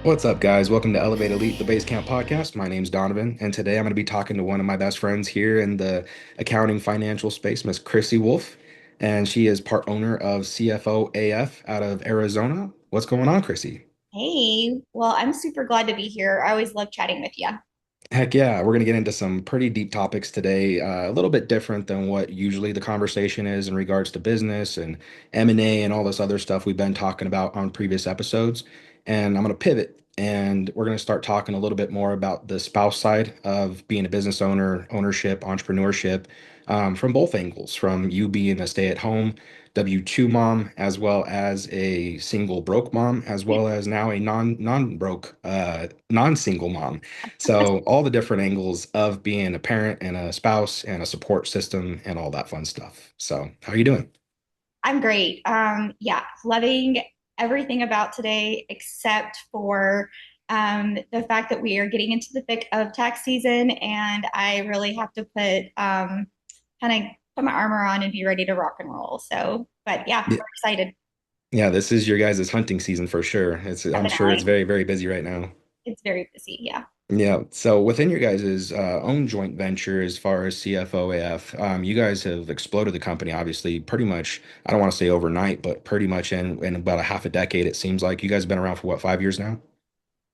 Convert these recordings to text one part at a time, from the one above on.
What's up, guys? Welcome to Elevate Elite, the BaseCamp Podcast. My name's Donovan, and today I'm going to be talking to one of my best friends here in the accounting financial space, Miss Chrissy Wolfe, and she is part owner of CFO AF out of Arizona. What's going on, Chrissy? Hey, well, I'm super glad to be here. I always love chatting with you. Heck yeah, we're going to get into some pretty deep topics today, a little bit different than what usually the conversation is in regards to business and M&A and all this other stuff we've been talking about on previous episodes. And I'm going to pivot and we're going to start talking a little bit more about the spouse side of being a business owner, ownership, entrepreneurship, from both angles, from you being a stay-at-home W-2 mom, as well as a single broke mom, as well as now a non-broke, non-single mom. So all the different angles of being a parent and a spouse and a support system and all that fun stuff. So how are you doing? I'm great. Yeah, loving everything about today except for the fact that we are getting into the thick of tax season, and I really have to put kind of put my armor on and be ready to rock and roll. So, but yeah, Yeah, we're excited. yeah, this is your guys' hunting season for sure. I'm sure it's Definitely, very, very busy right now. it's very busy. Yeah. Yeah. So within your guys' own joint venture, as far as CFOAF, you guys have exploded the company, obviously, pretty much, I don't want to say overnight, but pretty much in about a half a decade, it seems like. You guys have been around for what, 5 years now?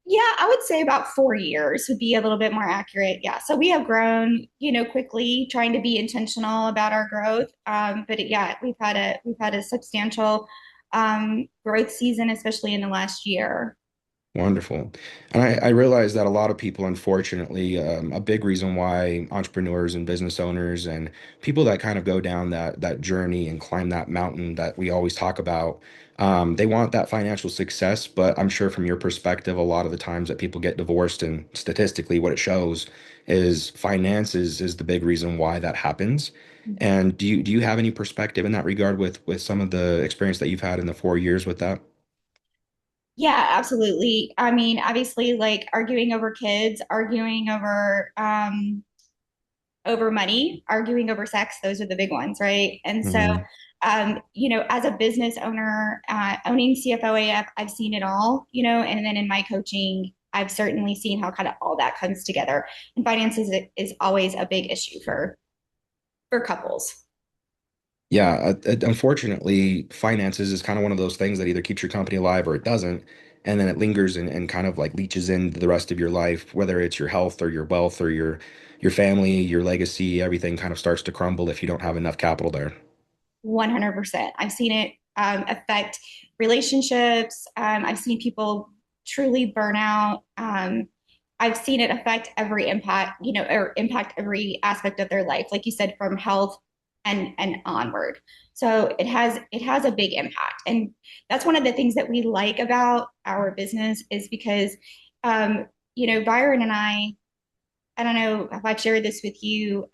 Yeah, I would say about 4 years would be a little bit more accurate. Yeah. So we have grown, quickly, trying to be intentional about our growth. But yeah, we've had a substantial growth season, especially in the last year. Wonderful. And I realize that a lot of people, unfortunately, a big reason why entrepreneurs and business owners and people that kind of go down that journey and climb that mountain that we always talk about, they want that financial success. But I'm sure from your perspective, a lot of the times that people get divorced, and statistically, what it shows is finances is the big reason why that happens. And do you have any perspective in that regard with some of the experience that you've had in the 4 years with that? Yeah, absolutely. I mean, obviously, like arguing over kids, arguing over money, arguing over sex, those are the big ones, right? And so, Hmm. as a business owner, owning CFOAF, I've seen it all, and then in my coaching, I've certainly seen how kind of all that comes together. And finances is always a big issue for couples. Yeah, unfortunately, finances is kind of one of those things that either keeps your company alive or it doesn't. And then it lingers and kind of like leaches into the rest of your life, whether it's your health or your wealth or your family, your legacy, everything kind of starts to crumble if you don't have enough capital there. 100%. I've seen it affect relationships. I've seen people truly burn out. I've seen it affect every impact, or impact every aspect of their life, like you said, from health and onward. So it has a big impact, and that's one of the things that we like about our business is because, Byron and I don't know if I've shared this with you.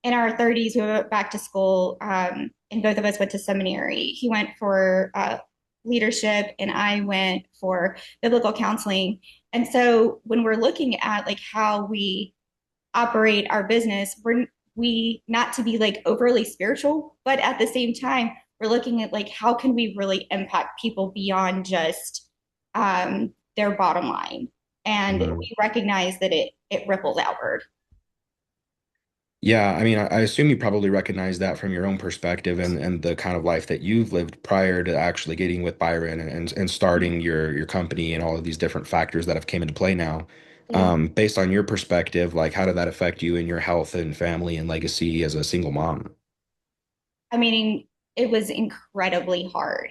In our 30s, we went back to school, and both of us went to seminary. He went for leadership, and I went for biblical counseling. And so, when we're looking at like how we operate our business, we not to be like overly spiritual, but at the same time, we're looking at like how can we really impact people beyond just their bottom line, and Mhm. we recognize that it ripples outward. Yeah, I mean, I assume you probably recognize that from your own perspective and the kind of life that you've lived prior to actually getting with Byron and starting your company and all of these different factors that have came into play now. Yeah. Based on your perspective, like how did that affect you in your health and family and legacy as a single mom? I mean, it was incredibly hard.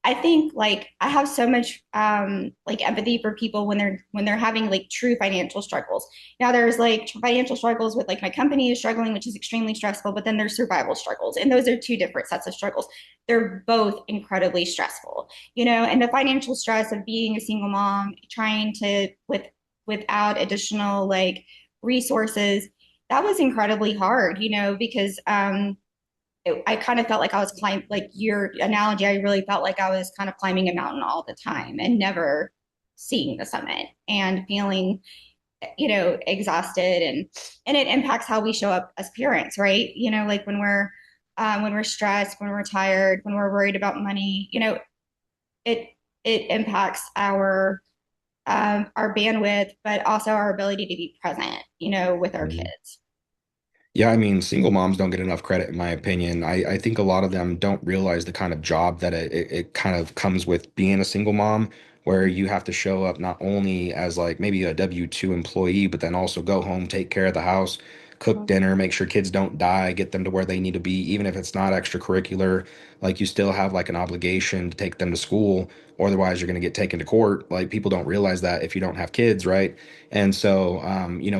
I think like I have so much like empathy for people when they're having like true financial struggles. Now there's like financial struggles with like my company is struggling, which is extremely stressful, but then there's survival struggles. And those are two different sets of struggles. They're both incredibly stressful, and the financial stress of being a single mom, trying to without additional like resources, that was incredibly hard, because I kind of felt like I was climbing, like your analogy, I really felt like I was kind of climbing a mountain all the time and never seeing the summit and feeling, exhausted, and it impacts how we show up as parents, right? Like when we're stressed, when we're tired, when we're worried about money, it it impacts our bandwidth, but also our ability to be present, with our Mhm. kids. Yeah, I mean, single moms don't get enough credit, in my opinion. I think a lot of them don't realize the kind of job that it kind of comes with being a single mom, where you have to show up not only as like maybe a W-2 employee, but then also go home, take care of the house, cook Mhm. dinner, make sure kids don't die, get them to where they need to be, even if it's not extracurricular. Like you still have like an obligation to take them to school, or otherwise you're going to get taken to court. Like people don't realize that if you don't have kids, right? And so,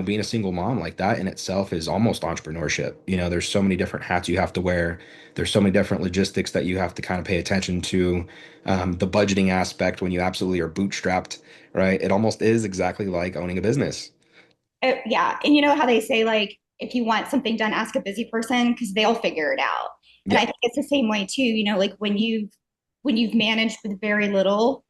being a single mom like that in itself is almost entrepreneurship. There's so many different hats you have to wear. There's so many different logistics that you have to kind of pay attention to. The budgeting aspect when you absolutely are bootstrapped, right? It almost is exactly like owning a business. Yeah. And you know how they say, like, if you want something done, ask a busy person because they'll figure it out. And I Yeah. think it's the same way too, like when you've managed with very little,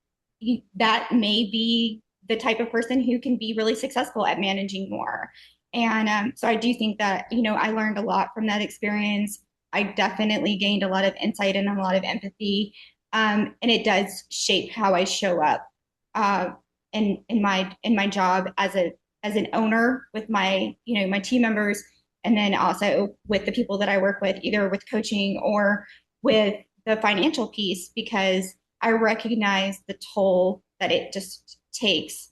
that may be the type of person who can be really successful at managing more. And so I do think that, I learned a lot from that experience. I definitely gained a lot of insight and a lot of empathy. And it does shape how I show up uh, in my job as an owner with my team members, and then also with the people that I work with, either with coaching or with the financial piece, because I recognize the toll that it just takes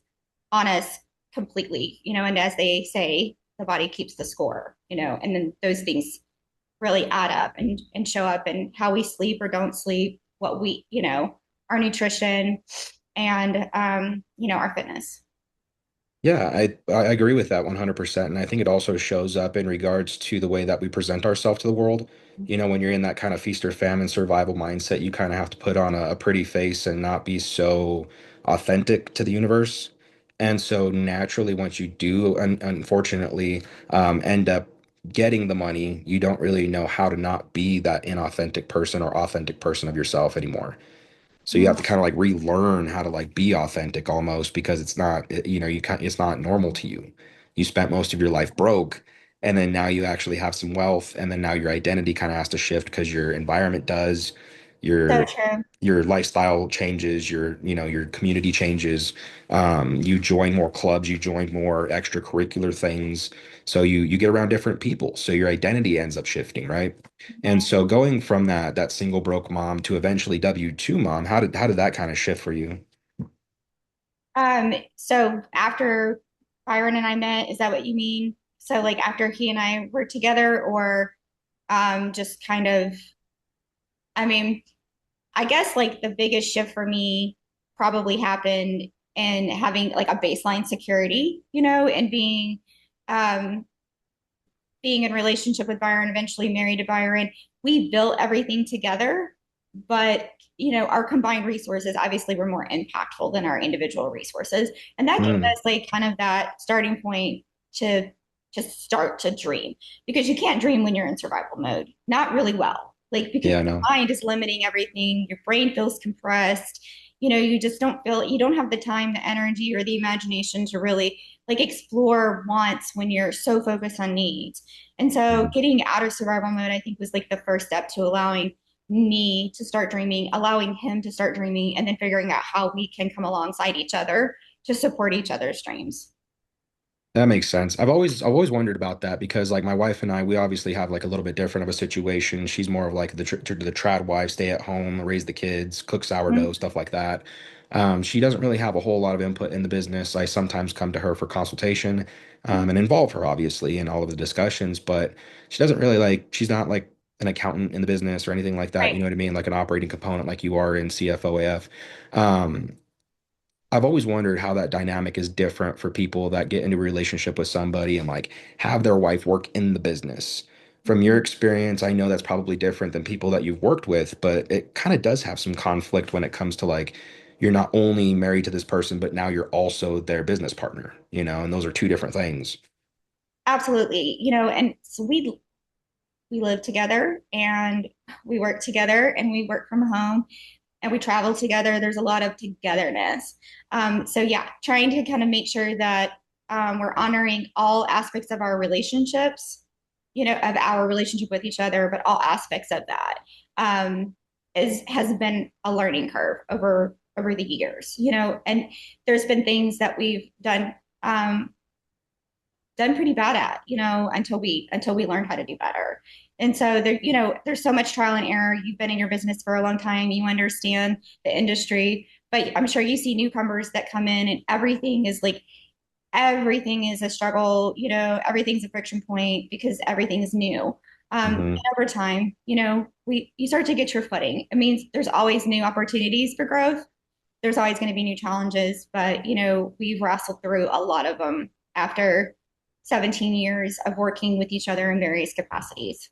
on us completely, and as they say, the body keeps the score, and then those things really add up and show up in how we sleep or don't sleep, what our nutrition, and our fitness. Yeah, I agree with that 100%. And I think it also shows up in regards to the way that we present ourselves to the world. When you're in that kind of feast or famine survival mindset, you kind of have to put on a pretty face and not be so authentic to the universe. And so naturally, once you do, unfortunately, end up getting the money, you don't really know how to not be that inauthentic person or authentic person of yourself anymore. So you have to kind of like relearn how to like be authentic almost because it's not, you can't, it's not normal to you. You spent most of your life broke, and then now you actually have some wealth, and then now your identity kind of has to shift because your environment does, So your true. your lifestyle changes, your community changes. You join more clubs, you join more extracurricular things. So you get around different people. So your identity ends up shifting, right? And so going from that single broke mom to eventually W-2 mom, how did that kind of shift for you? So after Byron and I met, is that what you mean? So like after he and I were together, or just kind of, I mean, I guess like the biggest shift for me probably happened in having like a baseline security, and um being in relationship with Byron, eventually married to Byron. We built everything together, but our combined resources obviously were more impactful than our individual resources. And that gave Mm, us like kind of that starting point to start to dream, because you can't dream when you're in survival mode. Not really well. Like, because yeah, your no. mind is limiting everything, your brain feels compressed. You just you don't have the time, the energy, or the imagination to really like explore wants when you're so focused on needs. And so Mhm. getting out of survival mode, I think, was like the first step to allowing me to start dreaming, allowing him to start dreaming, and then figuring out how we can come alongside each other to support each other's dreams. That makes sense. I've always wondered about that because like my wife and I, we obviously have like a little bit different of a situation. She's more of like the trad wife, stay at home, raise the kids, cook sourdough, Mhm. stuff like that. She doesn't really have a whole lot of input in the business. I sometimes come to her for consultation, and involve her obviously in all of the discussions, but she doesn't really like, she's not like an accountant in the business or anything like that. You Right. know what I mean? Like an operating component like you are in CFOAF. Um, I've always wondered how that dynamic is different for people that get into a relationship with somebody and like have their wife work in the business. From your Mhm. experience, I know that's probably different than people that you've worked with, but it kind of does have some conflict when it comes to like you're not only married to this person, but now you're also their business partner, and those are two different things. Absolutely. And so we live together, and we work together, and we work from home, and we travel together. There's a lot of togetherness. So yeah, trying to kind of make sure that we're honoring all aspects of our relationships, of our relationship with each other, but all aspects of that, um, has been a learning curve over over the years, and there's been things that we've done pretty bad at, until we learned how to do better. And so there's so much trial and error. You've been in your business for a long time, you understand the industry, but I'm sure you see newcomers that come in and everything is a struggle, everything's a friction point because everything is new. And Hmm. over time, you start to get your footing. It means there's always new opportunities for growth. There's always going to be new challenges, but we've wrestled through a lot of them after 17 years of working with each other in various capacities.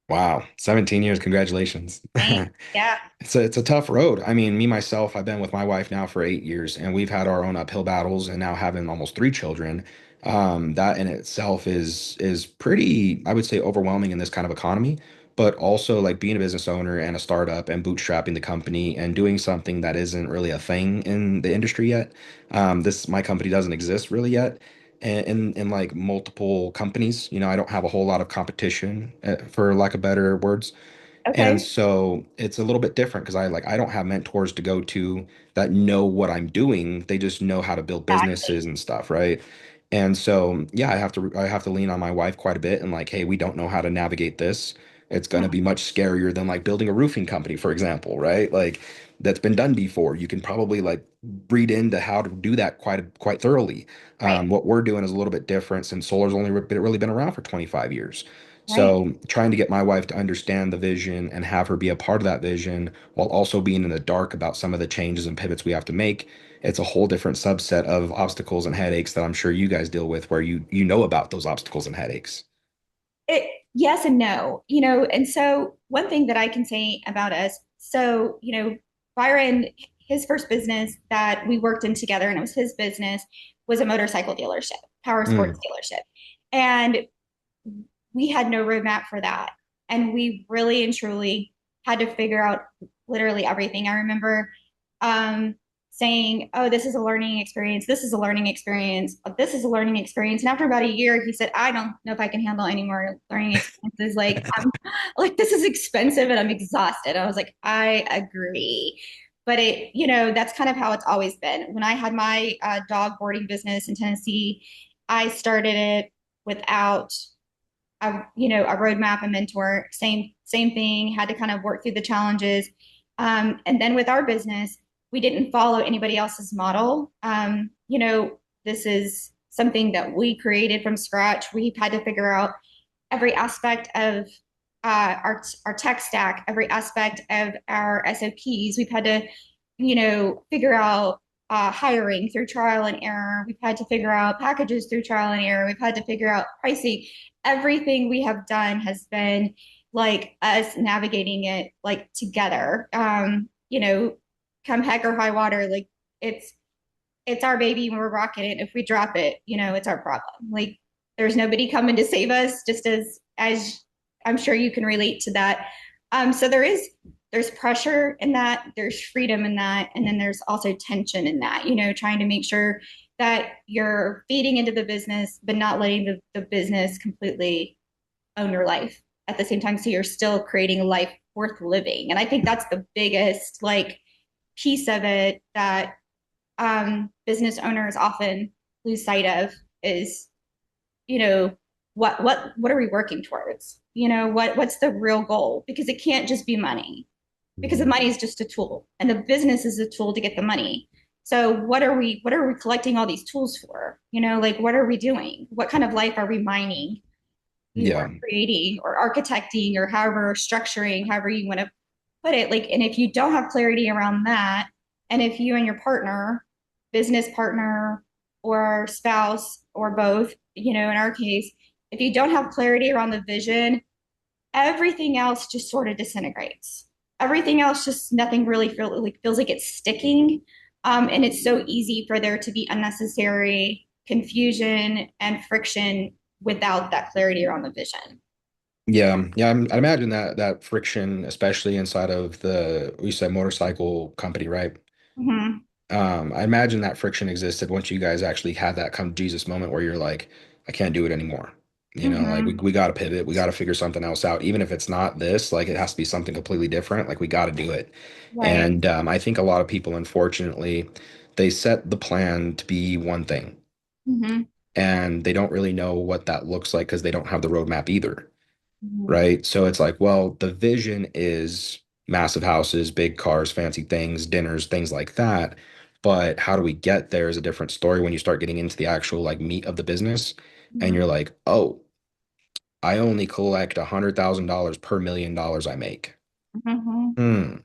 Wow, 17 years. Congratulations. Thanks. Yeah. It's a tough road. I mean, me myself, I've been with my wife now for 8 years, and we've had our own uphill battles. And now having almost three children, that in itself is pretty, I would say, overwhelming in this kind of economy. But also like being a business owner and a startup and bootstrapping the company and doing something that isn't really a thing in the industry yet. This my company doesn't exist really yet. In like multiple companies, I don't have a whole lot of competition, for lack of better words. And Okay. so it's a little bit different because I don't have mentors to go to that know what I'm doing. They just know how to build Exactly. businesses and stuff, right? And so yeah, I have to lean on my wife quite a bit and like, hey, we don't know how to navigate this. It's going to be much scarier than like building a roofing company, for example, right? Like that's been done before. You can probably like read into how to do that quite thoroughly. Right. What we're doing is a little bit different since solar's only really been around for 25 years. Right. So, trying to get my wife to understand the vision and have her be a part of that vision while also being in the dark about some of the changes and pivots we have to make, it's a whole different subset of obstacles and headaches that I'm sure you guys deal with where you know about those obstacles and headaches. It Yes and no, and so one thing that I can say about us, so Byron, his first business that we worked in together, and it was his business, was a motorcycle dealership, power sports Mm, dealership. And we had no roadmap for that. And we really and truly had to figure out literally everything. I remember um, saying, "Oh, this is a learning experience. This is a learning experience. This is a learning experience." And after about a year, he said, "I don't know if I can handle any more learning experiences. Like, I'm like, this is expensive and I'm exhausted." I was like, "I agree." But that's kind of how it's always been. When I had my dog boarding business in Tennessee, I started it without a roadmap, a mentor, same thing, had to kind of work through the challenges. And then with our business, we didn't follow anybody else's model. This is something that we created from scratch. We've had to figure out every aspect of our tech stack, every aspect of our SOPs. We've had to, figure out hiring through trial and error. We've had to figure out packages through trial and error. We've had to figure out pricing. Everything we have done has been like us navigating it like together. Come heck or high water, like it's it's our baby when we're rocking it. If we drop it, it's our problem. Like there's nobody coming to save us, just as I'm sure you can relate to that. So there's pressure in that, there's freedom in that, and then there's also tension in that, trying to make sure that you're feeding into the business, but not letting the business completely own your life at the same time. So you're still creating a life worth living. And I think that's the biggest like piece of it that business owners often lose sight of is, you know, what are we working towards? What's the real goal? Because it can't just be money, because the mhm. money is just a tool, and the business is a tool to get the money. So what are we collecting all these tools for? Like what are we doing? What kind of life are we mining? Or Yeah. creating or architecting or however structuring, however you want to put it. Like, and if you don't have clarity around that, and if you and your partner, business partner or spouse or both, in our case, if you don't have clarity around the vision, everything else just sort of disintegrates. Everything else just nothing really feels like it's sticking. And it's so easy for there to be unnecessary confusion and friction without that clarity around the vision. Yeah. Yeah. I imagine that friction, especially inside of the, you said motorcycle company, right? Mm-hmm. I imagine that friction existed once you guys actually had that come to Jesus moment where you're like, I can't do it anymore. You know, like Hmm. we got to pivot. We got to figure something else out. Even if it's not this, like it has to be something completely different. Like we got to do it. Right. And I think a lot of people, unfortunately, they set the plan to be one thing Hmm. and they don't really know what that looks like because they don't have the roadmap either. Hmm. Right. So it's like, well, the vision is massive houses, big cars, fancy things, dinners, things like that. But how do we get there is a different story when you start getting into the actual like meat of the business and you're like, oh, I only collect $100,000 per $1 million I make. Hmm. Hmm.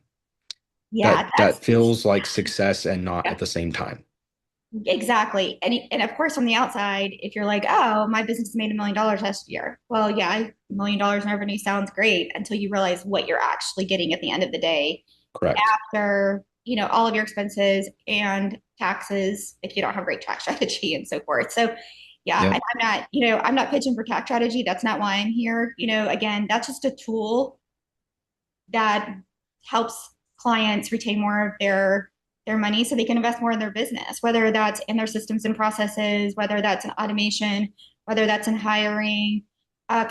Yeah, That feels like success and not at yeah, the same time. exactly. And of course, from the outside, if you're like, oh, my business made $1 million last year. Well, yeah, $1 million in revenue sounds great until you realize what you're actually getting at the end of the day Correct. after, all of your expenses and taxes, if you don't have great tax strategy and so forth. So yeah, and Yep. I'm not pitching for tax strategy. That's not why I'm here. Again, that's just a tool that helps clients retain more of their money so they can invest more in their business, whether that's in their systems and processes, whether that's in automation, whether that's in hiring,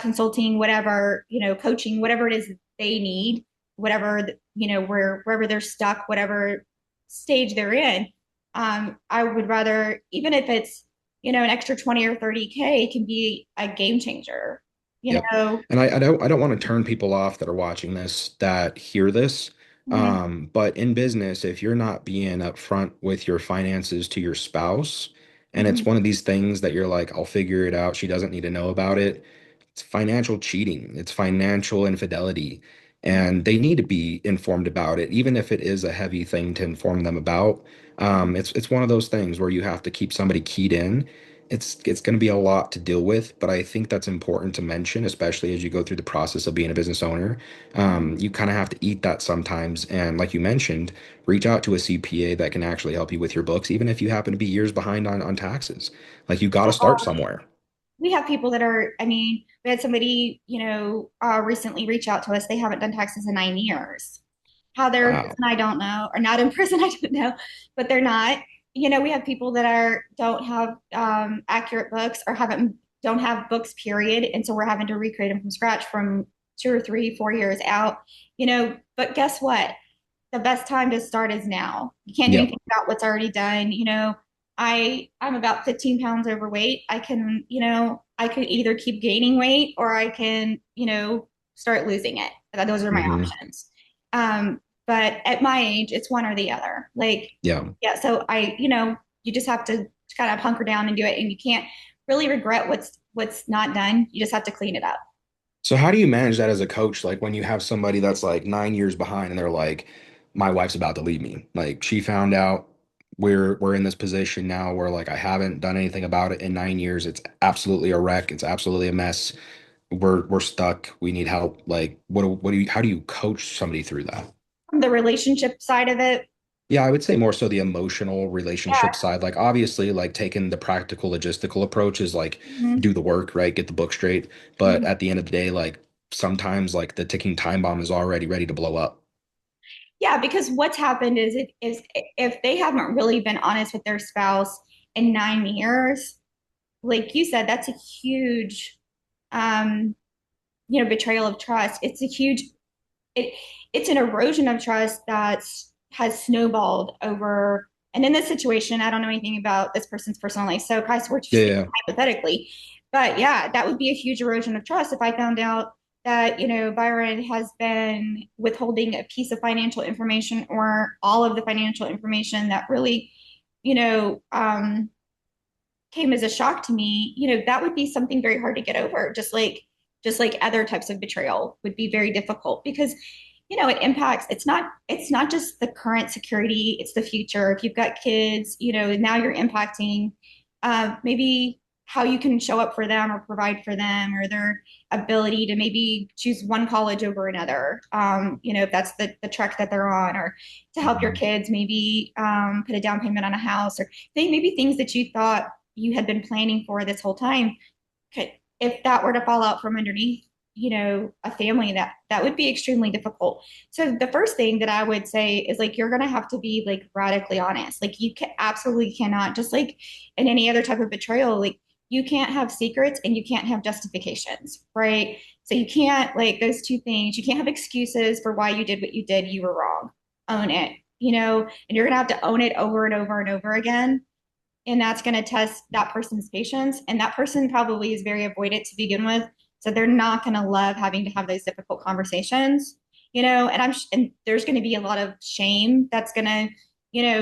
consulting, whatever, coaching, whatever it is that they need, whatever, wherever they're stuck, whatever stage they're in. I would rather, even if it's, an extra 20 or 30K, it can be a game changer, you Yep. know? And I don't want to turn people off that are watching this that hear this. Mhm. But in business, if you're not being upfront with your finances to your spouse, and it's Mhm. one of these things that you're like, I'll figure it out, she doesn't need to know about it. It's financial cheating, it's financial infidelity, and they need to be informed about it, even if it is a heavy thing to inform them about. It's one of those things where you have to keep somebody keyed in. It's going to be a lot to deal with, but I think that's important to mention, especially as you go through the process of being a business owner. You kind of have to eat that sometimes, and like you mentioned, reach out to a CPA that can actually help you with your books, even if you happen to be years behind on taxes. Like you got to start somewhere. We have people that are, I mean, we had somebody, recently reach out to us. They haven't done taxes in 9 years. How they're in Wow. prison, I don't know, or not in prison, I don't know, but they're not. We have people that don't have accurate books or don't have books, period. And so we're having to recreate them from scratch from 2 or 3, 4 years out, but guess what? The best time to start is now. You can't do Yep. anything about what's already done. I'm about 15 pounds overweight. I could either keep gaining weight or I can, start losing it. Those are my Hmm. options. But at my age, it's one or the other. Like, Yeah. yeah. So you just have to kind of hunker down and do it, and you can't really regret what's not done. You just have to clean it up. So how do you manage that as a coach? Like when you have somebody that's like 9 years behind and they're like, my wife's about to leave me. Like she found out we're in this position now where like I haven't done anything about it in 9 years. It's absolutely a wreck. It's absolutely a mess. We're stuck. We need help. Like what do you how do you coach somebody through that? From the relationship side of it, Yeah, I would say more so the emotional yeah. relationship side. Like obviously, like taking the practical logistical approach is like Mhm. do the work, right? Get the book straight. But Mhm. at the end of the day, like sometimes like the ticking time bomb is already ready to blow up. Yeah, because what's happened is if they haven't really been honest with their spouse in 9 years, like you said, that's a huge, um, betrayal of trust. It, it's an erosion of trust that has snowballed over. And in this situation, I don't know anything about this person's personal life, so guys, we're just Yeah, speaking yeah. hypothetically. But yeah, that would be a huge erosion of trust if I found out that Byron has been withholding a piece of financial information or all of the financial information that really, you know, um, came as a shock to me. That would be something very hard to get over. Just like other types of betrayal would be very difficult because it impacts. It's not just the current security, it's the future. If you've got kids, now you're impacting maybe how you can show up for them or provide for them, or their ability to maybe choose one college over another, if that's the track that they're on, or to help your Mhm. kids maybe put a down payment on a house, or maybe things that you thought you had been planning for this whole time. If that were to fall out from underneath, a family, that would be extremely difficult. So the first thing that I would say is, like, you're going to have to be like radically honest. Like, absolutely cannot, just like in any other type of betrayal, like you can't have secrets and you can't have justifications, right? So you can't, like, those two things, you can't have excuses for why you did what you did. You were wrong. Own it, and you're going to have to own it over and over and over again. And that's going to test that person's patience. And that person probably is very avoidant to begin with. So they're not going to love having to have those difficult conversations, and there's going to be a lot of shame that's going to,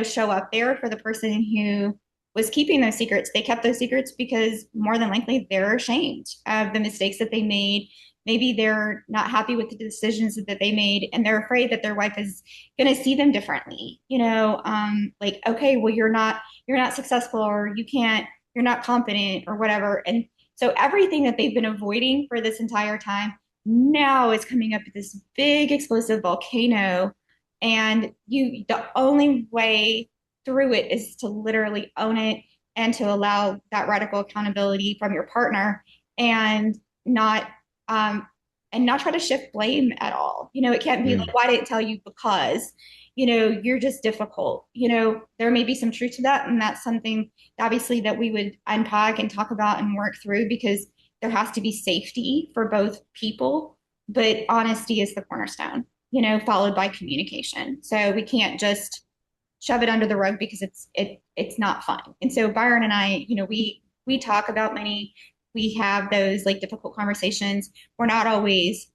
show up there for the person who was keeping those secrets. They kept those secrets because more than likely they're ashamed of the mistakes that they made. Maybe they're not happy with the decisions that they made, and they're afraid that their wife is going to see them differently. Like, okay, well, you're not successful, or you're not competent, or whatever. And so everything that they've been avoiding for this entire time now is coming up with this big explosive volcano. And the only way through it is to literally own it and to allow that radical accountability from your partner, and not um not try to shift blame at all. It can't be like, Mm. why didn't I tell you? Because you're just difficult. There may be some truth to that, and that's something obviously that we would unpack and talk about and work through, because there has to be safety for both people. But honesty is the cornerstone, followed by communication. So we can't just shove it under the rug because it's not fun. And so Byron and I, we talk about money. We have those like difficult conversations. We're not always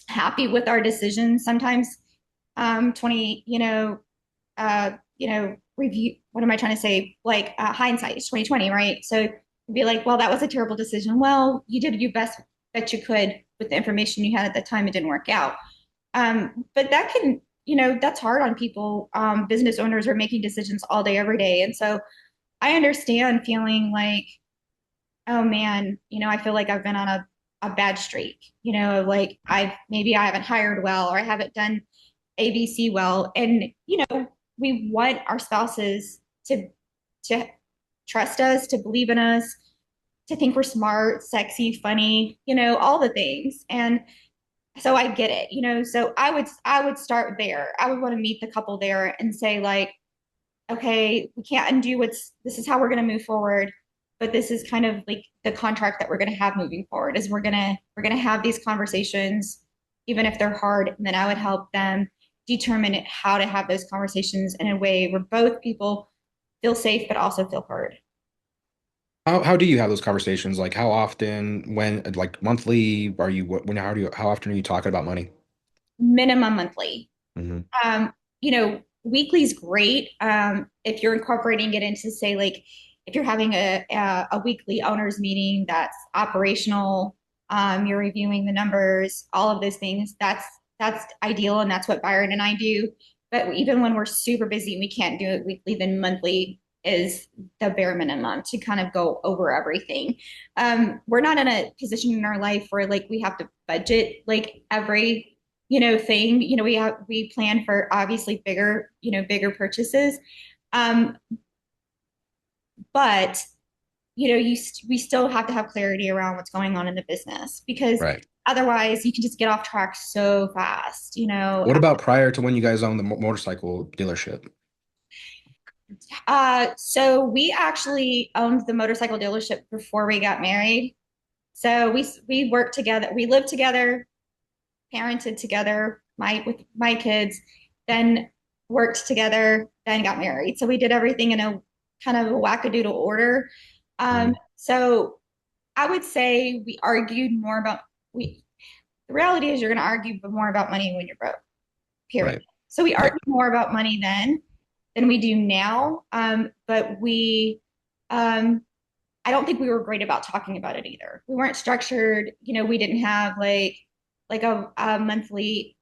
happy with our decisions. Sometimes 20, review, what am I trying to say? Like hindsight is 2020, right? So be like, well, that was a terrible decision. Well, you did your best that you could with the information you had at the time. It didn't work out. But that can, that's hard on people. Business owners are making decisions all day, every day. And so I understand feeling like, oh man, I feel like I've been on a bad streak, like I haven't hired well, or I haven't done ABC well. And, we want our spouses to trust us, to believe in us, to think we're smart, sexy, funny, all the things. And so I get it, so I would start there. I would want to meet the couple there and say, like, okay, we can't undo this is how we're going to move forward, but this is kind of like the contract that we're going to have moving forward, is we're going to have these conversations, even if they're hard. And then I would help them determine how to have those conversations in a way where both people feel safe, but also feel heard. How do you have those conversations? Like how often, when, like monthly, are you, when, how often are you talking about money? Minimum monthly. Hmm. Weekly is great. If you're incorporating it into, say, like, if you're having a weekly owners meeting that's operational, you're reviewing the numbers, all of those things. That's ideal, and that's what Byron and I do. But even when we're super busy and we can't do it weekly, then monthly is the bare minimum to kind of go over everything. We're not in a position in our life where, like, we have to budget like every thing. We plan for obviously bigger purchases. Um, but we still have to have clarity around what's going on in the business, because Right. otherwise you can just get off track so fast. What about prior to when you guys owned the motorcycle dealership? So we actually owned the motorcycle dealership before we got married. So we worked together, we lived together, parented together, with my kids, then worked together, then got married. So we did everything in a kind of a wackadoodle order. Mhm. So I would say we argued more about we. The reality is, you're going to argue more about money when you're broke. Period. Right. So we Yeah. argued more about money then than we do now. But um, I don't think we were great about talking about it either. We weren't structured. We didn't have like a monthly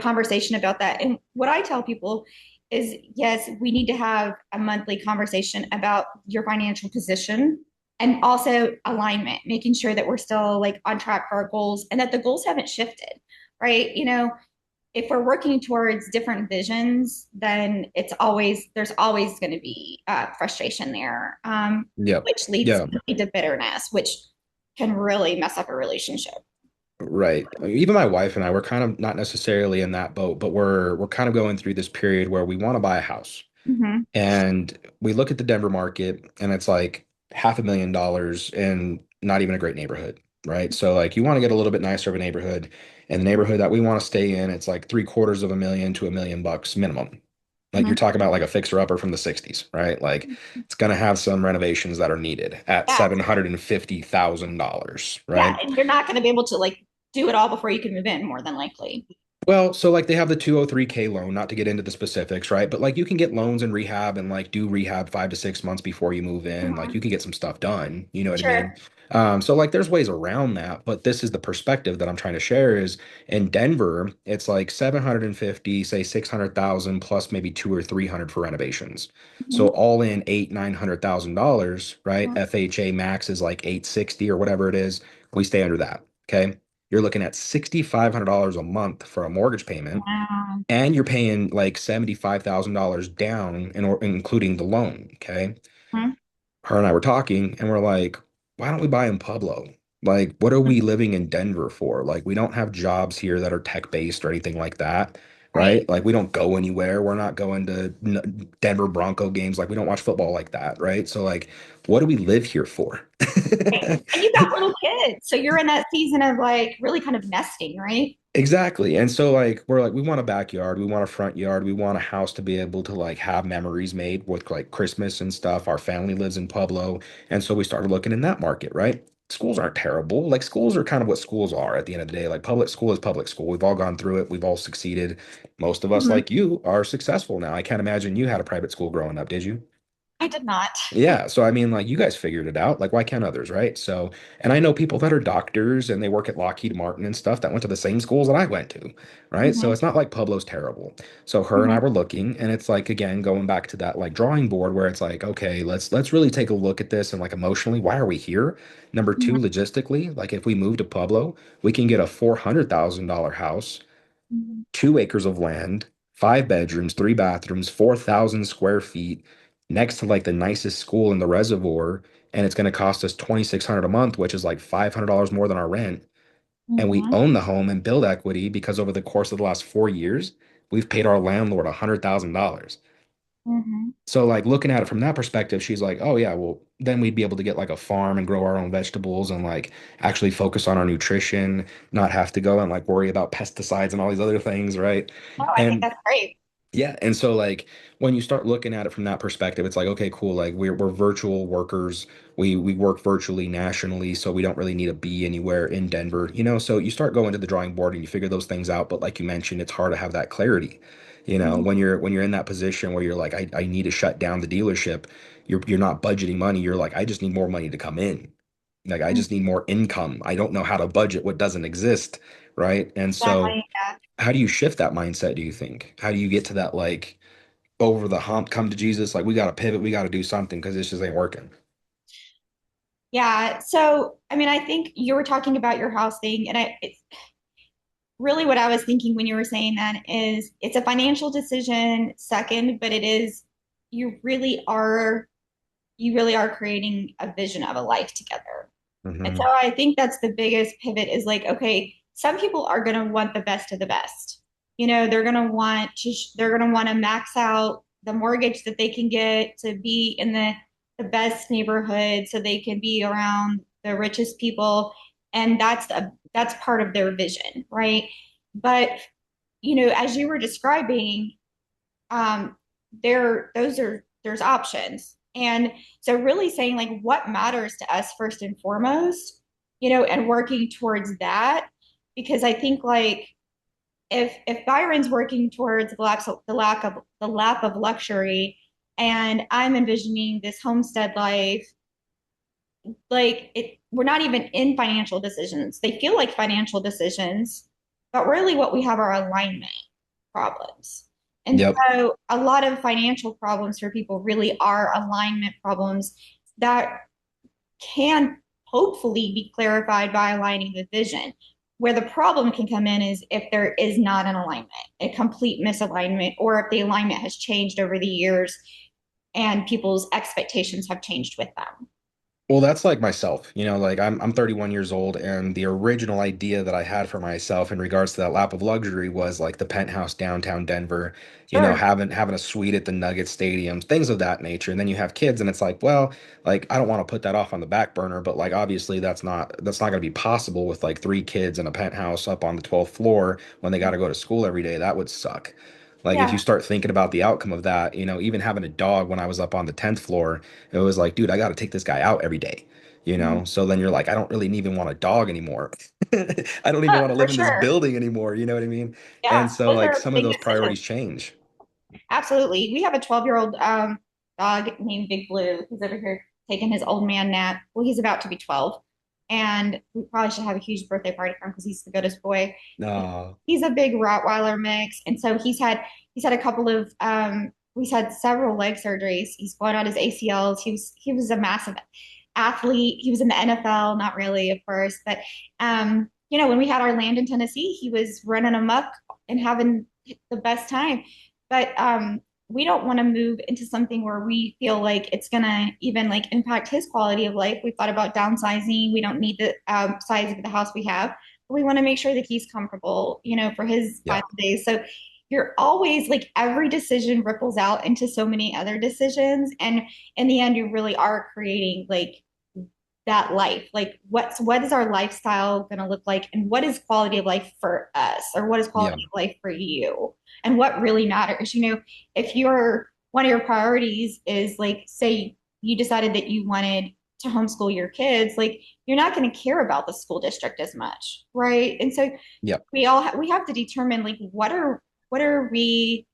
conversation about that. And what I tell people is, yes, we need to have a monthly conversation about your financial position, and also alignment, making sure that we're still like on track for our goals and that the goals haven't shifted, right? If we're working towards different visions, then there's always going to be frustration there, Yeah. which leads Yeah. to bitterness, which can really mess up a relationship. Right. Even my wife and I, we're kind of not necessarily in that boat, but we're kind of going through this period where we want to buy a house. Mm-hmm. And we look at the Denver market and it's like $500,000 in not even a great neighborhood, right? So like you want to get a little bit nicer of a neighborhood, and the neighborhood that we want to stay in, it's like $750,000 to $1 million minimum. Like you're Mhm. talking about like a fixer upper from the 60s, right? Like it's gonna have some renovations that are needed at Yeah. $750,000, Yeah. right? And you're not going to be able to like do it all before you can move in, more than likely. Well, so like they have the 203K loan, not to get into the specifics, right? But like you can get loans and rehab and like do rehab 5 to 6 months before you move in. Like Mhm. you can get some stuff done. You know what I Sure. mean? So like there's ways around that, but this is the perspective that I'm trying to share is in Denver, it's like 750, say 600,000 plus maybe two or 300 for renovations. So Mhm. all in eight, $900,000, right? Mhm. FHA max is like 860 or whatever it is. We stay under that. Okay. You're looking at $6,500 a month for a mortgage payment, Wow. and you're paying like $75,000 down, including the loan. Okay. Mhm. Her and I were talking, and we're like, why don't we buy in Pueblo? Like, what are we living in Denver for? Like, we don't have jobs here that are tech based or anything like that. Right. Right. Like, we don't go anywhere. We're not going to Denver Bronco games. Like, we don't watch football like that. Right. So, like, what do we live here for? Right. And you've got little kids. So you're in that season of like really kind of nesting, right? Exactly. And so like we're like we want a backyard, we want a front yard, we want a house to be able to like have memories made with like Christmas and stuff. Our family lives in Pueblo, and so we started looking in that market, right? Schools aren't terrible. Like schools are kind of what schools are at the end of the day. Like public school is public school. We've all gone through it. We've all succeeded. Most of us Mhm. like you are successful now. I can't imagine you had a private school growing up, did you? I did not. Yeah, so I mean, like you guys figured it out. Like, why can't others, right? So, and I know people that are doctors and they work at Lockheed Martin and stuff that went to the same schools that I went to, right? So Mhm. it's not like Pueblo's terrible. So her and I Mhm. were looking, and it's like again going back to that like drawing board where it's like, okay, let's really take a look at this and like emotionally, why are we here? Number two, Mhm. logistically, like if we move to Pueblo, we can get a $400,000 house, Mhm. 2 acres of land, 5 bedrooms, 3 bathrooms, 4,000 square feet next to like the nicest school in the reservoir. And it's going to cost us 2,600 a month, which is like $500 more than our rent. And we Mhm. own the home and build equity because over the course of the last 4 years, we've paid our landlord $100,000. Mhm. So like looking at it from that perspective, she's like, oh yeah, well then we'd be able to get like a farm and grow our own vegetables and like actually focus on our nutrition, not have to go and like worry about pesticides and all these other things, right? Oh, I think And that's great. yeah, and so like when you start looking at it from that perspective, it's like, okay, cool. Like we're virtual workers. We work virtually nationally, so we don't really need to be anywhere in Denver, you know. So you start going to the drawing board and you figure those things out. But like you mentioned, it's hard to have that clarity. You know, Mhm. when you're in that position where you're like, I need to shut down the dealership, you're not budgeting money. You're like, I just need more money to come in. Like I Mhm. just need more income. I don't know how to budget what doesn't exist, right? And so Exactly. Yeah. how do you shift that mindset, do you think? How do you get to that like over the hump, come to Jesus, like we got to pivot, we got to do something because this just ain't working. Yeah. So, I mean, I think you were talking about your house thing, and it's really what I was thinking when you were saying that is it's a financial decision second, but it is you really are you really are creating a vision of a life together. And so Hmm. I think that's the biggest pivot is like, okay, some people are going to want the best of the best. You know, they're going to want to max out the mortgage that they can get to be in the best neighborhood so they can be around the richest people. And that's part of their vision, right? But, you know, as you were describing, um, there's options. And so really saying like what matters to us first and foremost, you know, and working towards that. Because I think like if Byron's working towards the lap of luxury and I'm envisioning this homestead life, like it we're not even in financial decisions. They feel like financial decisions, but really what we have are alignment problems. And Yep. so a lot of financial problems for people really are alignment problems that can hopefully be clarified by aligning the vision. Where the problem can come in is if there is not an alignment, a complete misalignment, or if the alignment has changed over the years and people's expectations have changed with them. Well, that's like myself, like I'm 31 years old, and the original idea that I had for myself in regards to that lap of luxury was like the penthouse downtown Denver, Sure. having a suite at the Nugget Stadium, things of that nature. And then you have kids, and it's like, well, like I don't want to put that off on the back burner, but like obviously that's not going to be possible with like three kids in a penthouse up on the 12th floor when they got to go to school every day. That would suck. Like if you Yeah. start thinking about the outcome of that, even having a dog when I was up on the 10th floor, it was like, dude, I got to take this guy out every day, Mhm. So then you're like, I don't really even want a dog anymore. I don't even want to For live in this sure. building anymore. You know what I mean? Yeah. And so Those like are some of big those decisions. priorities change. Absolutely. We have a 12-year-old dog named Big Blue who's over here taking his old man nap. Well, he's about to be 12. And we probably should have a huge birthday party for him because he's the goodest boy. No. He's a big Rottweiler mix. And so he's had a couple of he's had several leg surgeries. He's blown out his ACLs. He was a massive athlete. He was in the NFL, not really, of course, but when we had our land in Tennessee, he was running amok and having the best time. But we don't want to move into something where we feel like it's gonna even like impact his quality of life. We've thought about downsizing. We don't need the size of the house we have. But we want to make sure that he's comfortable, for his Yeah. final days. So you're always like every decision ripples out into so many other decisions, and in the end, you really are creating like that life. Like what is our lifestyle going to look like, and what is quality of life for us, or what is Yeah. quality of life for you, and what really matters. If your one of your priorities is like, say you decided that you wanted to homeschool your kids, like you're not going to care about the school district as much, right? And so Yeah. we have to determine like what are we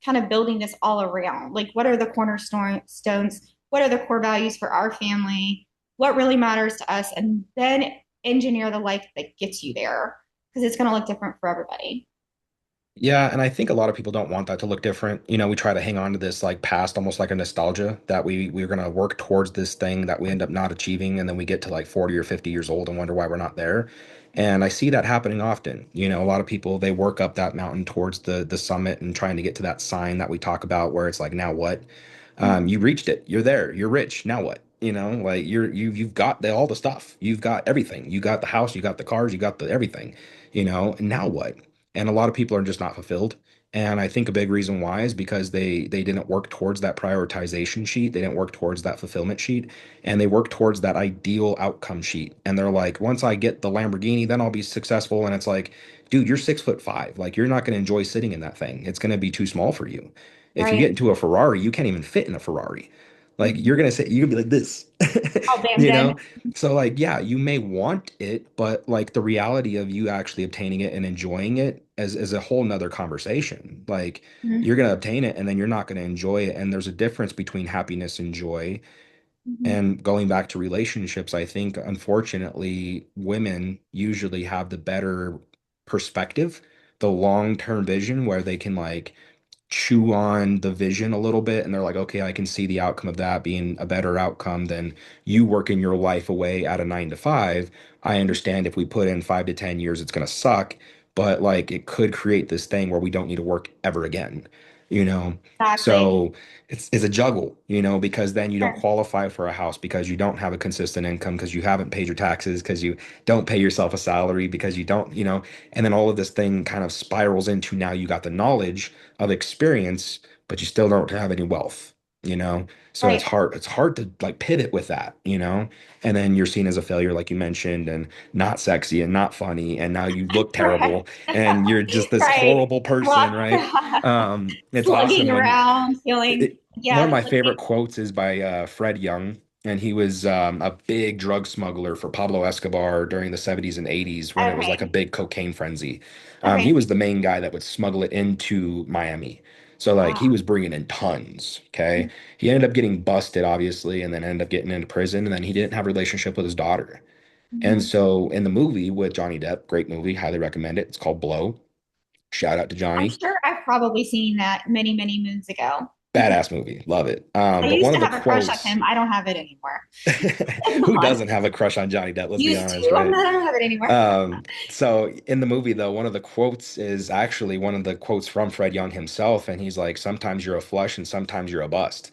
kind of building this all around? Like, what are the cornerstones? What are the core values for our family? What really matters to us? And then engineer the life that gets you there because it's going to look different for everybody. Yeah, and I think a lot of people don't want that to look different. We try to hang on to this like past, almost like a nostalgia that we're gonna work towards this thing that we end up not achieving, and then we get to like 40 or 50 years old and wonder why we're not there. And I see that happening often. A lot of people they work up that mountain towards the summit and trying to get to that sign that we talk about where it's like, now what? Mhm. You reached it. You're there. You're rich. Now what? Like you've got all the stuff. You've got everything. You got the house. You got the cars. You got the everything. And now what? And a lot of people are just not fulfilled. And I think a big reason why is because they didn't work towards that prioritization sheet. They didn't work towards that fulfillment sheet, and they work towards that ideal outcome sheet. And they're like, once I get the Lamborghini, then I'll be successful. And it's like, dude, you're 6'5". Like you're not going to enjoy sitting in that thing. It's going to be too small for you. If you get Right. into a Ferrari, you can't even fit in a Ferrari. Like Mhm. you're gonna be like this, All damn you in. know? So like, yeah, you may want it, but like the reality of you actually obtaining it and enjoying it is a whole nother conversation. Like Mhm. you're gonna obtain it and then you're not gonna enjoy it. And there's a difference between happiness and joy. Mhm. And going back to relationships, I think unfortunately women usually have the better perspective, the long-term vision where they can like chew on the vision a little bit and they're like, okay, I can see the outcome of that being a better outcome than you working your life away at a 9 to 5. I understand if we put in 5 to 10 years, it's going to suck, but like it could create this thing where we don't need to work ever again, you know? Exactly. So it's a juggle, because then you don't qualify for a house because you don't have a consistent income, because you haven't paid your taxes, because you don't pay yourself a salary, because you don't, and then all of this thing kind of spirals into now you got the knowledge of experience, but you still don't have any wealth, you know? So it's Right. hard. It's hard to like pivot with that, And then you're seen as a failure, like you mentioned, and not sexy and not funny. And now you look Right. terrible and you're just this Right. horrible person, Lots right? It's slugging awesome when around, feeling, one yeah, of my feeling, favorite quotes is by Fred Young, and he was a big drug smuggler for Pablo Escobar during the 70s and 80s when it was like a okay. big cocaine frenzy. He Okay. was the main guy that would smuggle it into Miami. So like he Wow. was bringing in tons. Okay, he ended up getting busted, obviously, and then ended up getting into prison. And then he didn't have a relationship with his daughter. And Mhm. so in the movie with Johnny Depp, great movie, highly recommend it. It's called Blow. Shout out to I'm Johnny. sure I've probably seen that many, many moons ago. Badass movie, love it. I But used one of to the have a crush on quotes. him. I don't have it anymore. Come Who on. doesn't have a crush on Johnny Depp? Let's be Used honest, to. right? I don't have it anymore. So in the movie, though, one of the quotes is actually one of the quotes from Fred Young himself, and he's like, "Sometimes you're a flush, and sometimes you're a bust."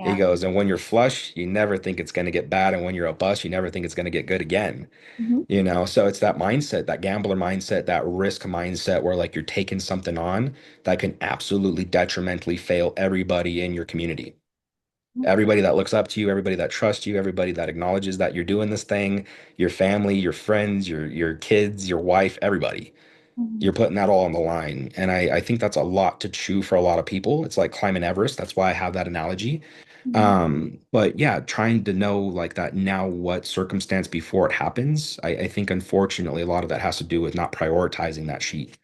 He Yeah. goes, and when you're flush, you never think it's going to get bad. And when you're a bust, you never think it's going to get good again. Mhm. So it's that mindset, that gambler mindset, that risk mindset where like you're taking something on that can absolutely detrimentally fail everybody in your community. Everybody that looks up to you, everybody that trusts you, everybody that acknowledges that you're doing this thing, your family, your friends, your kids, your wife, everybody. Mhm. You're putting that all on the line. And I think that's a lot to chew for a lot of people. It's like climbing Everest. That's why I have that analogy. Mhm. But yeah, trying to know like that now what circumstance before it happens. I think unfortunately a lot of that has to do with not prioritizing that sheet.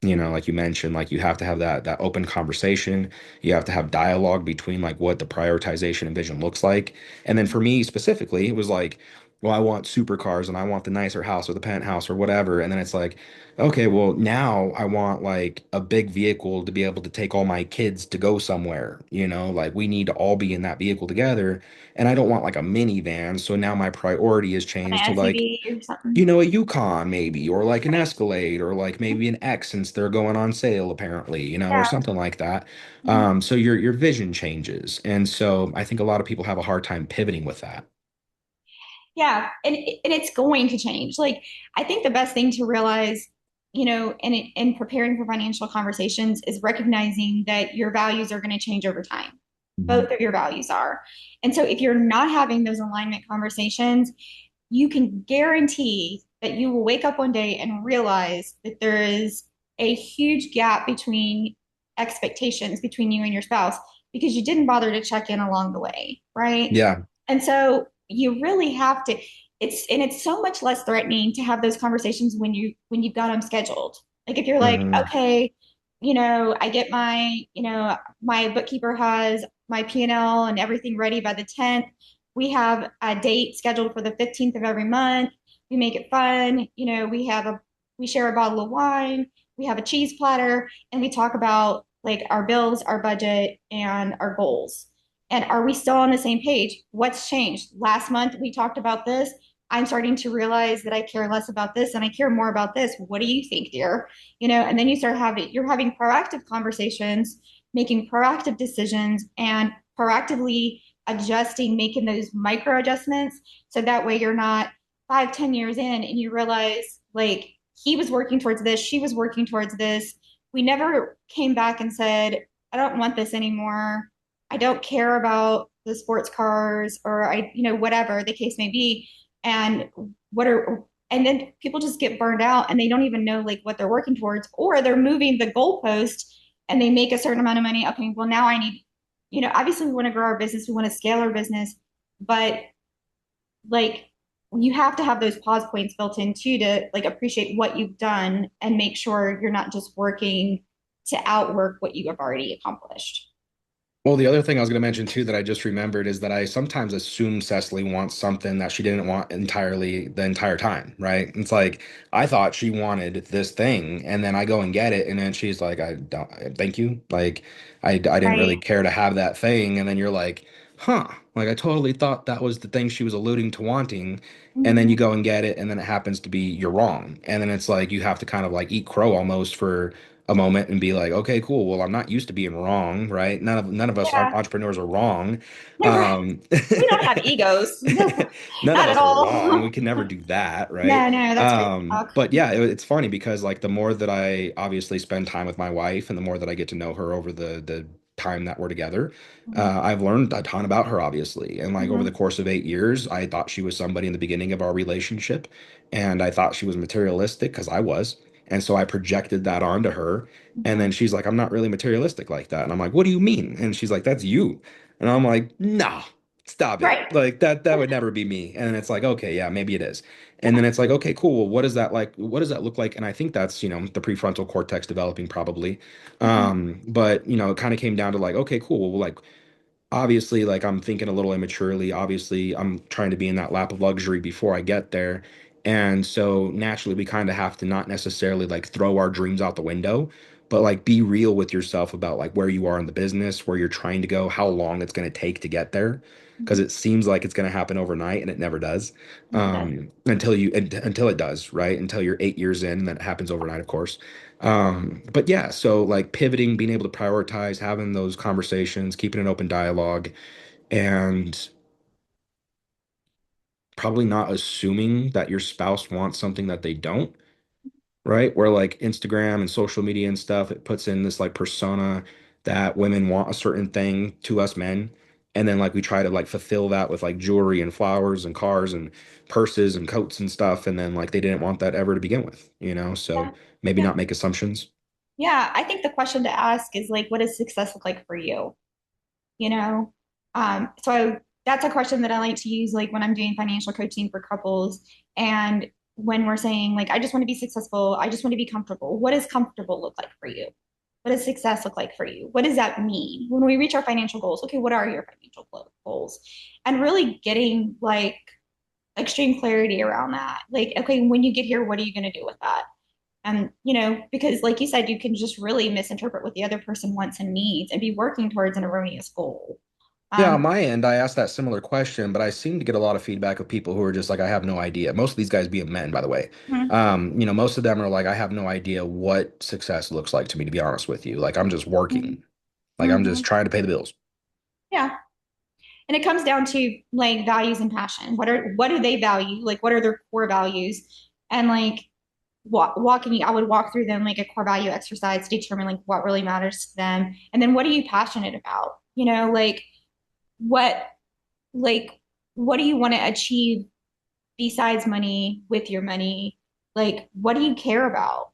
Like you mentioned, like you have to have that open conversation. You have to have dialogue between like what the prioritization and vision looks like. And then for me specifically, it was like, well, I want supercars and I want the nicer house or the penthouse or whatever. And then it's like, okay, well, now I want like a big vehicle to be able to take all my kids to go somewhere. Like we need to all be in that vehicle together. And I don't want like a minivan. So now my priority has An changed to like SUV or something. a Yukon maybe, or like an Right. Escalade, or like maybe an X since they're going on sale apparently, or Yeah. something like that. Mhm. So your vision changes, and so I think a lot of people have a hard time pivoting with that. Yeah, and it's going to change. Like I think the best thing to realize, in preparing for financial conversations is recognizing that your values are going to change over time. Mhm. Both of your values are. And so if you're not having those alignment conversations, you can guarantee that you will wake up one day and realize that there is a huge gap between expectations between you and your spouse because you didn't bother to check in along the way, right? Yeah. And so you really have to it's so much less threatening to have those conversations when you've got them scheduled. Like if you're like, Hmm. okay, I get my bookkeeper has my P&L and everything ready by the 10th. We have a date scheduled for the 15th of every month. We make it fun. We share a bottle of wine. We have a cheese platter and we talk about like our bills, our budget, and our goals. And are we still on the same page? What's changed? Last month we talked about this. I'm starting to realize that I care less about this and I care more about this. What do you think, dear? And then you're having proactive conversations, making proactive decisions, and proactively adjusting, making those micro adjustments. So that way you're not 5, 10 years in and you realize like he was working towards this, she was working towards this. We never came back and said, I don't want this anymore. I don't care about the sports cars or whatever the case may be. And and then people just get burned out and they don't even know like what they're working towards, or they're moving the goalpost and they make a certain amount of money. Okay, well now I need, obviously we want to grow our business, we want to scale our business, but like you have to have those pause points built in too to like appreciate what you've done and make sure you're not just working to outwork what you have already accomplished. Well, the other thing I was going to mention too that I just remembered is that I sometimes assume Cecily wants something that she didn't want entirely the entire time, right? It's like I thought she wanted this thing, and then I go and get it, and then she's like, "I don't, thank you." Like I didn't really Right. care to have that thing, and then you're like, "Huh?" Like I totally thought that was the thing she was alluding to wanting, and then Mm-hmm. you go and get it, and then it happens to be you're wrong, and then it's like you have to kind of like eat crow almost for a moment and be like, okay, cool. Well, I'm not used to being wrong, right? None of us Yeah. entrepreneurs are wrong. Right. Um, We don't have egos. none of Not at us are all. wrong. We can never do that, right? No, no, that's crazy talk. But yeah, it's funny because like the more that I obviously spend time with my wife and the more that I get to know her over the time that we're together, Mm-hmm. I've learned a ton about her, obviously. And like over Mm-hmm. the course of 8 years, I thought she was somebody in the beginning of our relationship, and I thought she was materialistic because I was. And so I projected that onto her. And Mm-hmm. then she's like, I'm not really materialistic like that. And I'm like, what do you mean? And she's like, that's you. And I'm like, nah, stop it. Right. Like that would never be me. And then it's like, okay, yeah, maybe it is. And then it's like, okay, cool. Well, what is that like? What does that look like? And I think that's, the prefrontal cortex developing probably. Mm-hmm. But it kind of came down to like, okay, cool. Well, like obviously like I'm thinking a little immaturely. Obviously I'm trying to be in that lap of luxury before I get there. And so naturally we kind of have to not necessarily like throw our dreams out the window, but like be real with yourself about like where you are in the business, where you're trying to go, how long it's going to take to get there. because it seems like it's going to happen overnight and it never does. Never does. Until it does, right? Until you're 8 years in, and then it happens overnight, of course. But yeah, so like pivoting, being able to prioritize, having those conversations, keeping an open dialogue, and probably not assuming that your spouse wants something that they don't, right? Where like Instagram and social media and stuff, it puts in this like persona that women want a certain thing to us men. And then like we try to like fulfill that with like jewelry and flowers and cars and purses and coats and stuff. And then like they didn't want that ever to begin with, you know? So Yeah. maybe Yeah. not make assumptions. Yeah. I think the question to ask is like, what does success look like for you? You know? So that's a question that I like to use like when I'm doing financial coaching for couples and when we're saying like, I just want to be successful, I just want to be comfortable. What does comfortable look like for you? What does success look like for you? What does that mean when we reach our financial goals? Okay, what are your financial goals? And really getting like extreme clarity around that. Like, okay, when you get here, what are you going to do with that? And, because like you said, you can just really misinterpret what the other person wants and needs and be working towards an erroneous goal. Yeah, Um, on my end, I asked that similar question, but I seem to get a lot of feedback of people who are just like, I have no idea. Most of these guys being men, by the way. mhm, Most of them are like, I have no idea what success looks like to me, to be honest with you. Like, I'm just mhm, working. Like, I'm just mhm. trying to pay the bills. Yeah. And it comes down to like values and passion. What do they value? Like what are their core values? And like walking, I would walk through them like a core value exercise to determine like what really matters to them. And then what are you passionate about? What like what do you want to achieve besides money with your money? Like what do you care about?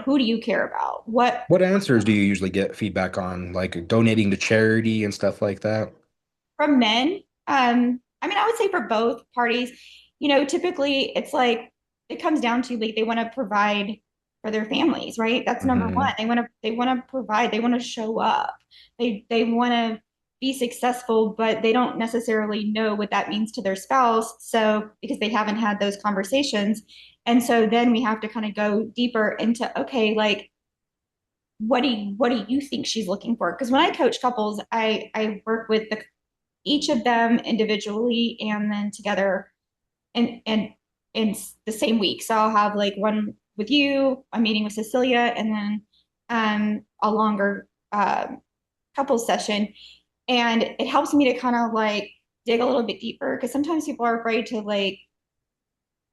Who do you care about? What What answers do you usually get feedback on, like donating to charity and stuff like that? from men. I mean, I would say for both parties, typically it's like it comes down to like they want to provide for their families, right? That's number one. Hmm. They want to provide, they want to show up. They want to be successful, but they don't necessarily know what that means to their spouse. So because they haven't had those conversations. And so then we have to kind of go deeper into okay, like what do you think she's looking for? Because when I coach couples, I work with each of them individually and then together in the same week. So I'll have like one with you, a meeting with Cecilia, and then a longer couple session. And it helps me to kind of like dig a little bit deeper because sometimes people are afraid to like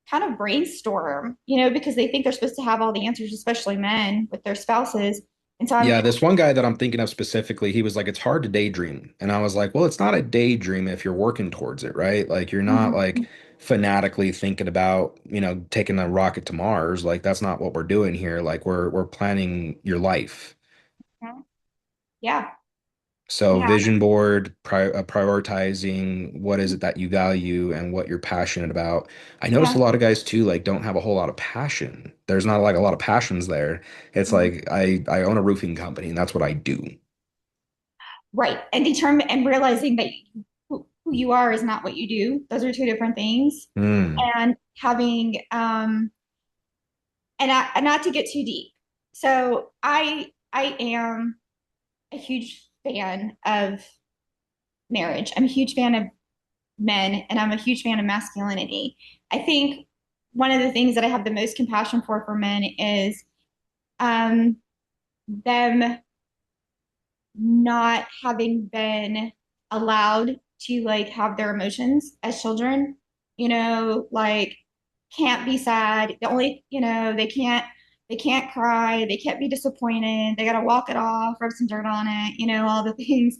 kind of brainstorm, because they think they're supposed to have all the answers, especially men with their spouses. And so I'm Yeah, this one guy that I'm thinking of specifically, he was like, it's hard to daydream. And I was like, well, it's not a daydream if you're working towards it, right? Like, you're not like Mhm. fanatically thinking about, taking a rocket to Mars. Like, that's not what we're doing here. Like, we're planning your life. Yeah, So yeah, vision board, prioritizing what is it that you value and what you're passionate about. I noticed yeah. a lot of guys too, like don't have a whole lot of passion. There's not like a lot of passions there. It's Mhm. like I own a roofing company and that's what I do. Right. And determine and realizing that who you are is not what you do. Those are two different things. Mm. And having and not to get too deep. So I am a huge fan of marriage. I'm a huge fan of men and I'm a huge fan of masculinity. I think one of the things that I have the most compassion for men is um them not having been allowed to like have their emotions as children, like can't be sad. The only, they can't cry, they can't be disappointed, they gotta walk it off, rub some dirt on it, all the things.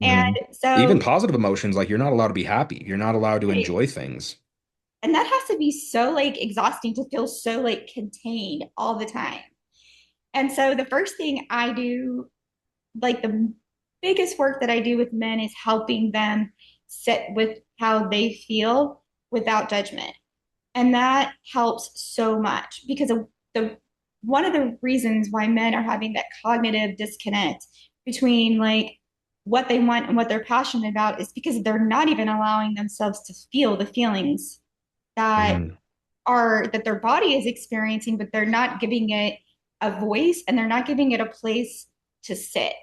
And Hmm. Even so positive emotions, like you're not allowed to be happy. You're not allowed to right. enjoy things. And that has to be so like exhausting to feel so like contained all the time. And so the first thing I do, like the biggest work that I do with men is helping them sit with how they feel without judgment. And that helps so much because of the one of the reasons why men are having that cognitive disconnect between like what they want and what they're passionate about is because they're not even allowing themselves to feel the feelings that Hmm. that their body is experiencing, but they're not giving it a voice and they're not giving it a place to sit.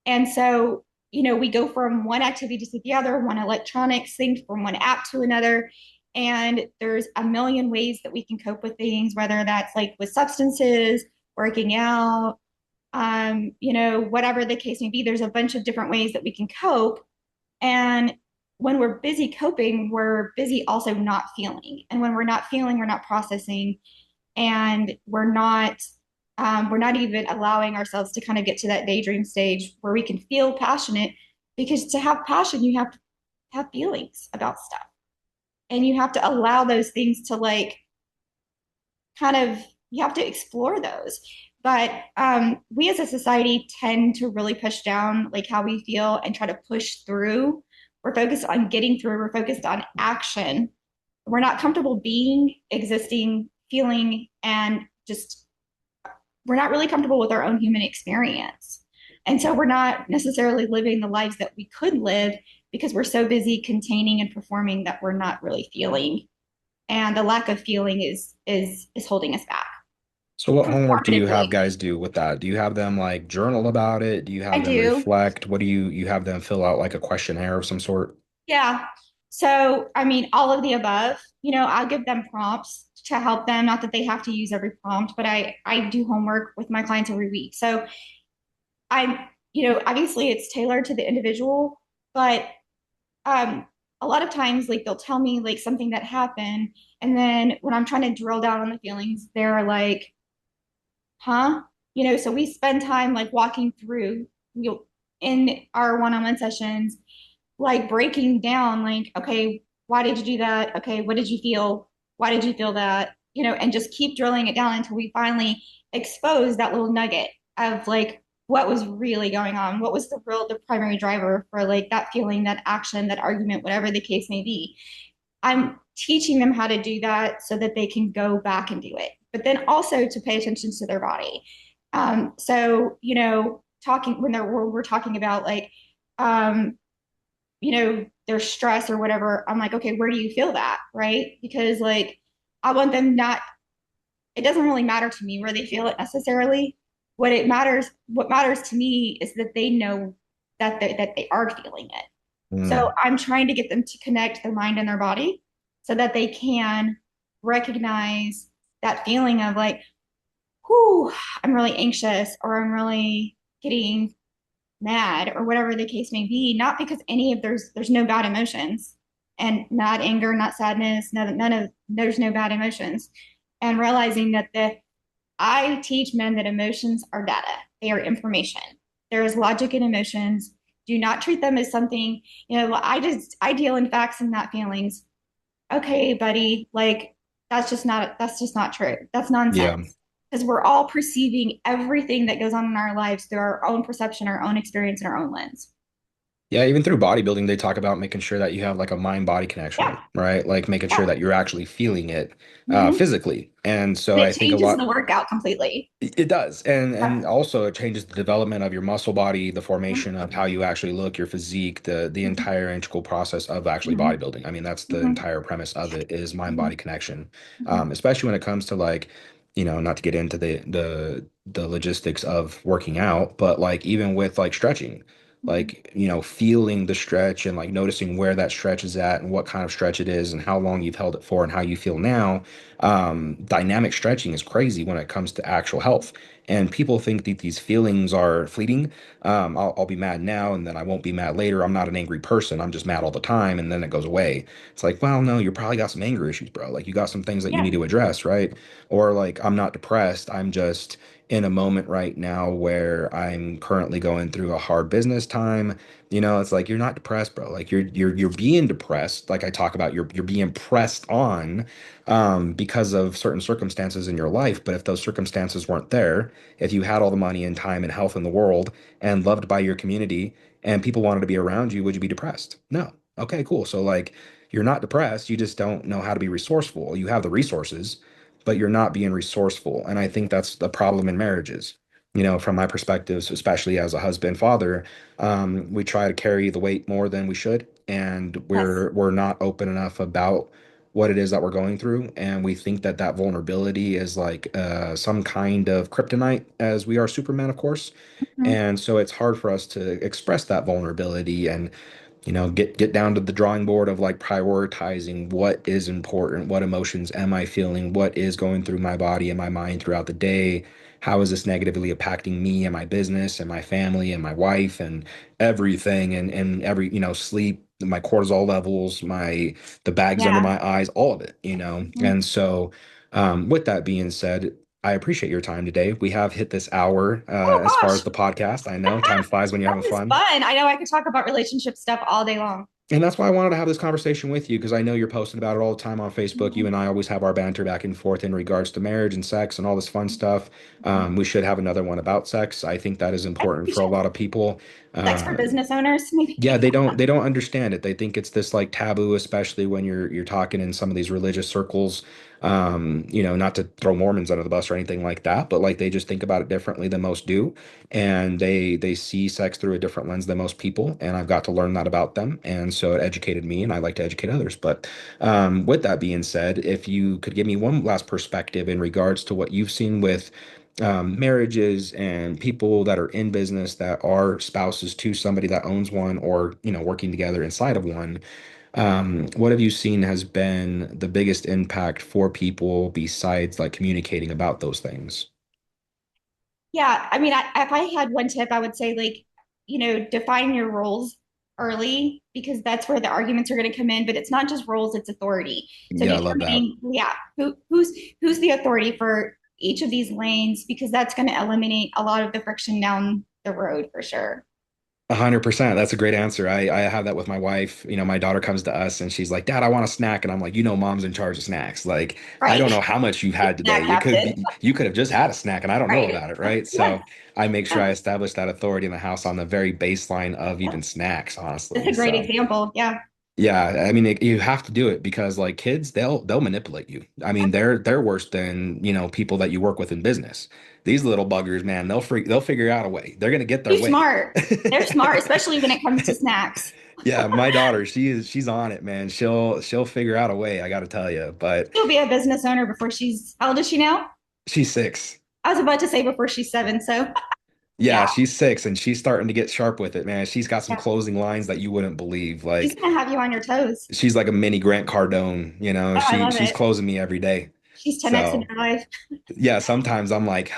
And so we go from one activity to the other, one electronics thing from one app to another. And there's a million ways that we can cope with things, whether that's like with substances, working out, whatever the case may be. There's a bunch of different ways that we can cope. And when we're busy coping, we're busy also not feeling. And when we're not feeling, we're not processing, and we're not even allowing ourselves to kind of get to that daydream stage where we can feel passionate. Because to have passion, you have to have feelings about stuff, and you have to allow those things to like kind of you have to explore those. But we as a society tend to really push down like how we feel and try to push through. We're focused on getting through, we're focused on action. We're not comfortable being, existing, feeling, and just we're not really comfortable with our own human experience. And so we're not necessarily living the lives that we could live because we're so busy containing and performing that we're not really feeling. And the lack of feeling is holding us back So what homework do you have performatively. guys do with that? Do you have them like journal about it? Do you I have them do. reflect? What do you have them fill out like a questionnaire of some sort? Yeah. So, I mean, all of the above, I'll give them prompts to help them. Not that they have to use every prompt, but I do homework with my clients every week. So I'm, obviously it's tailored to the individual, but um, a lot of times, like they'll tell me like something that happened, and then when I'm trying to drill down on the feelings, they're like, "Huh?" So we spend time like walking through, in our one-on-one sessions, like breaking down, like, okay, why did you do that? Okay, what did you feel? Why did you feel that? And just keep drilling it down until we finally expose that little nugget of like what was really going on, what was the primary driver for like that feeling, that action, that argument, whatever the case may be. I'm teaching them how to do that so that they can go back and do it, but then also to pay attention to their body. So, talking when we're talking about like, um, their stress or whatever, I'm like, okay, where do you feel that? Right. Because like, I want them not, it doesn't really matter to me where they feel it necessarily. What matters to me is that they know that they are feeling it. So Mm. I'm trying to get them to connect their mind and their body so that they can recognize that feeling of like, whoo, I'm really anxious or I'm really getting mad or whatever the case may be, not because any of there's no bad emotions and not anger, not sadness, none of there's no bad emotions. And realizing that I teach men that emotions are data, they are information. There is logic in emotions. Do not treat them as something, I deal in facts and not feelings. Okay, buddy, like that's just not true. That's nonsense. Yeah. Because we're all perceiving everything that goes on in our lives through our own perception, our own experience, and our own lens. Yeah, even through bodybuilding, they talk about making sure that you have like a mind-body Yeah, connection, right? Like making sure yeah. that you're actually feeling it Mm-hmm. physically. And so And I it think a changes lot the workout completely. it does. And Yeah. also it changes the development of your muscle body, the Mm-hmm. formation of how you actually look, your physique, the entire integral process of actually Mm-hmm. bodybuilding. I mean, that's the Mm-hmm. entire premise of it is Mm-hmm. mind-body connection. Mm-hmm. Especially when it comes to like, not to get into the logistics of working out, but like even with like stretching, Mm-hmm. like, feeling the stretch and like noticing where that stretch is at and what kind of stretch it is and how long you've held it for and how you feel now. Dynamic stretching is crazy when it comes to actual health. And people think that these feelings are fleeting. I'll be mad now and then I won't be mad later. I'm not an angry person. I'm just mad all the time and then it goes away. It's like, well, no, you probably got some anger issues, bro. Like you got some things that you Yeah. need to address, right? Or like, I'm not depressed. I'm just in a moment right now where I'm currently going through a hard business time. It's like you're not depressed, bro. Like you're being depressed. Like I talk about, you're being pressed on because of certain circumstances in your life. But if those circumstances weren't there, if you had all the money and time and health in the world and loved by your community and people wanted to be around you, would you be depressed? No. Okay, cool. So like you're not depressed, you just don't know how to be resourceful. You have the resources, but you're not being resourceful. And I think that's the problem in marriages. From my perspectives, especially as a husband, father, we try to carry the weight more than we should, and Yes. we're not open enough about what it is that we're going through, and we think that that vulnerability is like some kind of kryptonite, as we are Superman, of course. Mhm. And so it's hard for us to express that vulnerability and get down to the drawing board of like prioritizing what is important, what emotions am I feeling, what is going through my body and my mind throughout the day, how is this negatively impacting me and my business and my family and my wife and everything, and every sleep, my cortisol levels, my the bags under Yeah. my eyes, all of it, Mhm. and so with that being said, I appreciate your time today. We have hit this hour Oh as far as gosh, the podcast. I know time flies when you're that having was fun. fun. I know I could talk about relationship stuff all day long. And that's why I wanted to have this conversation with you, because I know you're posting about it all the time on Facebook. You Mhm. and I always have our banter back and forth in regards to marriage and sex and all this fun stuff. Mhm. We should have another one about sex. I think that is important We for a should. lot of people. Sex for Uh, business owners, maybe. yeah, they don't understand it. They think it's this like taboo, especially when you're talking in some of these religious circles. Not to throw Mormons under the bus or anything like that, but like they just think about it differently than most do, and they see sex through a different lens than most people. And I've got to learn that about them, and so it educated me, and I like to educate others. But with that being said, if you could give me one last perspective in regards to what you've seen with marriages and people that are in business that are spouses to somebody that owns one, or working together inside of one, what have you seen has been the biggest impact for people besides like communicating about those things? Yeah, I mean, if I had one tip, I would say like, define your roles early because that's where the arguments are going to come in. But it's not just roles; it's authority. So Yeah, I love that. determining, yeah, who's the authority for each of these lanes because that's going to eliminate a lot of the friction down the road for sure. 100%. That's a great answer. I have that with my wife. My daughter comes to us and she's like, "Dad, I want a snack." And I'm like, "Mom's in charge of snacks. Like, I Right. don't know how much you've had today. Snack You captain. could you could have just had a snack and I don't know Right. about it, right?" Yeah. So I make sure Yeah. I establish that authority in the house on the very baseline of Yeah. even snacks, That's honestly. a great So example. Yeah. yeah, I mean, you have to do it because like kids, they'll manipulate you. I mean, they're worse than, people that you work with in business. These little buggers, man, they'll figure out a way. They're gonna get their Too way. smart. They're smart, especially when it comes to snacks. Yeah, my daughter, she's on it, man. She'll figure out a way, I gotta tell you. But She'll be a business owner before how old is she now? she's 6. I was about to say before she's 7. So Yeah, yeah, she's 6 and she's starting to get sharp with it, man. She's got some yeah. closing lines that you wouldn't believe. She's Like gonna have you on your toes. she's like a mini Grant Cardone, Oh, I love she's it. closing me every day. She's 10x in So your life. yeah, sometimes I'm like,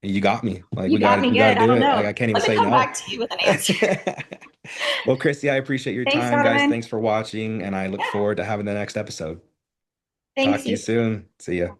you got me. Like You got me we gotta good. I do don't it. Like know. I can't even Let me say come no. back to you with an answer. Well, Christy, I appreciate your Thanks, time, guys. Donovan. Thanks for watching, and I look Yeah. forward to having the next episode. Talk Thanks to you you. soon. See ya.